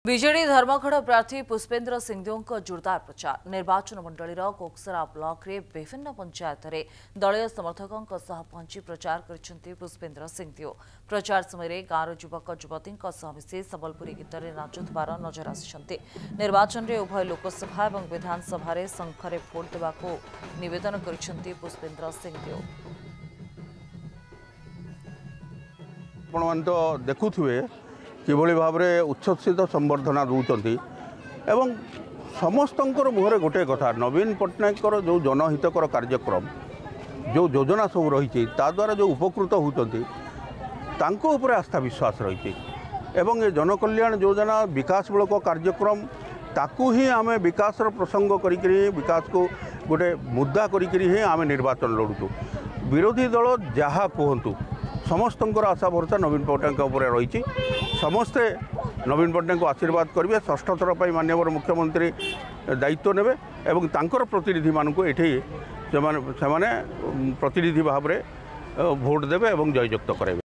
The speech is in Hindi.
विजेडी धर्मगढ़ प्रार्थी पुष्पेन्द्र सिंहदेव जोरदार प्रचार निर्वाचन मंडलीर कोकसरा ब्लॉक रे विभिन्न पंचायत रे दलीय समर्थकों पहुंची प्रचार कर पुष्पेन्द्र सिंहदेव प्रचार समय गाँव युवक युवती मिसी संबलपुरी गीत में नाचुवार नजर आसी निर्वाचन में उभय लोकसभा और विधानसभा संख्यारे भोट देवाक निवेदन कर पुष्पेन्द्र सिंहदेव। तो देखुए किभली भाव में उच्छ्वसित संबर्धना दूसरी एवं समस्त मुहर गोटे कथा नवीन पट्टनायक जो जनहितकर कार्यक्रम जो योजना सब रही द्वारा जो उपकृत होती आस्था विश्वास रही एवं ये जनकल्याण योजना विकासमूलक कार्यक्रम ताकू ही आम विकास प्रसंग करी विकास को गोटे मुद्दा करी आम निर्वाचन लड़ुचु। विरोधी दल जहाँ कहतु समस्त आशा भरोसा नवीन पट्टनायक रही समस्ते नवीन पट्टनायक को आशीर्वाद करेंगे षष्ठ थर पर माननीय मुख्यमंत्री दायित्व नेबे एवं तांकर प्रतिनिधि मानक ये प्रतिनिधि भाव में भोट देवे और जययुक्त करेंगे।